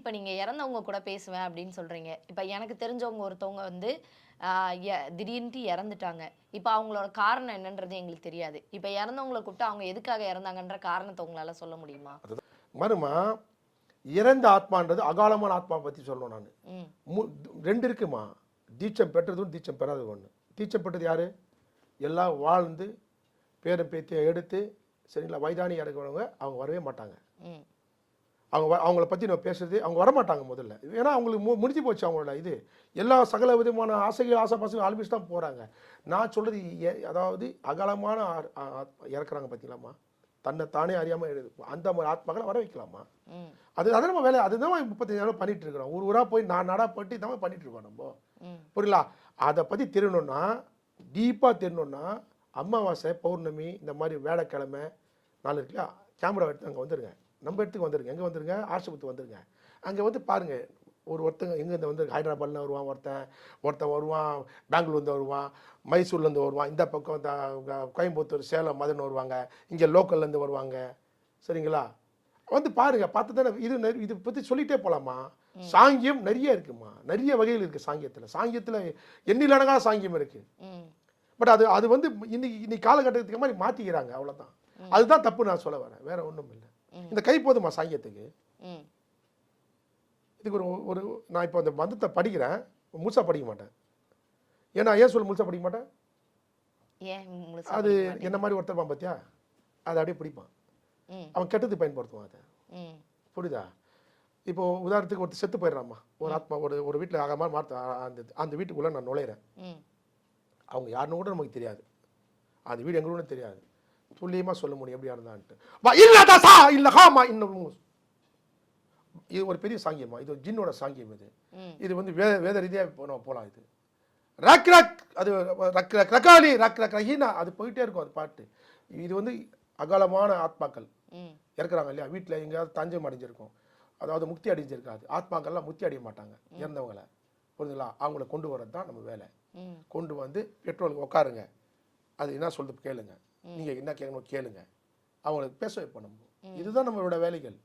இப்ப நீங்க இறந்தவங்க கூட பேசுவேன் அப்படின்னு சொல்றீங்க. இப்ப எனக்கு தெரிஞ்சவங்க ஒருத்தவங்க வந்து ஆ திடீர்னுட்டு இறந்துட்டாங்க. இப்ப அவங்களோட காரணம் என்னன்றது எங்களுக்கு தெரியாது. இப்ப இறந்தவங்கள கூப்பிட்டு அவங்க எதுக்காக இறந்தாங்கன்ற காரணத்த உங்களால சொல்ல முடியுமா? அதுதான் மறுமா இறந்த ஆத்மான்றது அகாலமான ஆத்மா பற்றி சொல்லணும் நான். ம். ரெண்டு இருக்குமா, தீட்சம் பெற்றதும் தீட்சம் பெறாதது ஒன்று. தீட்சம் பெற்றது யாரு? எல்லாம் வாழ்ந்து பேரன் பேத்தியை எடுத்து சரிங்களா வயதானி இறக்குறவங்க அவங்க வரவே மாட்டாங்க. ம். அவங்கள பற்றி நம்ம பேசுறது அவங்க வரமாட்டாங்க முதல்ல. ஏன்னா அவங்களுக்கு முடிஞ்சு போச்சு அவங்களோட இது. எல்லா சகல விதமான ஆசைகள் ஆசைப்பாசைகள் ஆரம்பிச்சு தான் போகிறாங்க. நான் சொல்கிறது அதாவது அகலமான இறக்குறாங்க பார்த்தீங்களாம்மா, தன்னை தானே அறியாமல் அந்த மாதிரி ஆத்மாக்களை வர வைக்கலாமா? ம். அதை நம்ம வேலை அதுதான் 35 நாள் பண்ணிட்டு இருக்கிறோம். ஒரு ஊராக போய் நாடாக போட்டு இதான் பண்ணிட்டு இருக்கோம் நம்ம. ம். புரியலா? அதை பற்றி தெரியணும்னா டீப்பாக தெரியணும்னா அமாவாசை பௌர்ணமி இந்த மாதிரி வேலைக்கிழமை நாள் இருக்குல்ல, கேமரா எடுத்து அங்கே வந்துருங்க. நம்ம இடத்துக்கு வந்துருங்க. எங்கே வந்துருங்க? ஆசிரமத்துக்கு வந்துருங்க. அங்கே வந்து பாருங்கள். ஒருத்தங்க எங்கேருந்து வந்து ஹைதராபாத்ல வருவான், ஒருத்தன் வருவான், பெங்களூர்லேருந்து வருவான், மைசூர்லேருந்து வருவான், இந்த பக்கம் கோயம்புத்தூர் சேலம் மதுரை வருவாங்க, இங்கே லோக்கல்லேருந்து வருவாங்க. சரிங்களா? வந்து பாருங்க. பார்த்து தானே இது பற்றி சொல்லிகிட்டே போகலாமா? சாங்கியம் நிறைய இருக்குமா, நிறைய வகைகள் இருக்குது சாங்கியத்தில். சாங்கியத்தில் எண்ணிலடங்கான சாங்கியம் இருக்குது. பட் அது வந்து இன்னைக்கு காலகட்டத்துக்கு மாதிரி மாற்றிக்கிறாங்க, அவ்வளோதான். அதுதான் தப்பு நான் சொல்ல வரேன், வேற ஒன்றும் இல்லை. இந்த கை போதுமா சாங்கியத்துக்கு? இதுக்கு ஒரு நான் இப்போ அந்த மதத்தை படிக்கிறேன், முழுசாக படிக்க மாட்டேன். ஏன்னா ஏன் சொல்ல முழுசாக படிக்க மாட்டேன்? அது என்ன மாதிரி ஒருத்தர் பார்த்தியா, அதை அப்படியே பிடிப்பான். அவன் கெட்டது பயன்படுத்துவான் அதை. புரியுதா? இப்போ உதாரணத்துக்கு ஒருத்தர் செத்து போயிடுறாம்மா, ஒரு ஆத்மா ஒரு வீட்டில் ஆகாமல் அந்த வீட்டுக்குள்ளே நான் நுழையிறேன். அவங்க யாருன்னு கூட நமக்கு தெரியாது, அந்த வீடு எங்களுக்கு தெரியாது. துல்லியமாக சொல்ல முடியும் எப்படியா இருந்தான்ட்டு. இது ஒரு பெரிய சாங்கியமா, இது ஒரு ஜின்னோட சாங்கியம். இது வந்து வேத ரீதியாக நம்ம போகலாம். இது ரக் ரக், அது rock rock ரக்காலி rock rock Raheena, அது போயிட்டே இருக்கும் அது பாட்டு. இது வந்து அகாலமான ஆத்மாக்கள் இறக்குறாங்க இல்லையா, வீட்டில் எங்கேயாவது தஞ்சம் அடைஞ்சிருக்கும், அதாவது முக்தி அடைஞ்சிருக்காது. ஆத்மாக்கள்லாம் முக்தி அடைய மாட்டாங்க இறந்தவங்களை. புரிஞ்சுங்களா? அவங்கள கொண்டு வரது தான் நம்ம வேலை. கொண்டு வந்து பெட்ரோலுக்கு உட்காருங்க, அது என்ன சொல்றது கேளுங்க, நீங்கள் என்ன கேட்கணும் கேளுங்க, அவங்களுக்கு பேச வைப்போம் நம்ம. இதுதான் நம்மளோட வேலைகள்.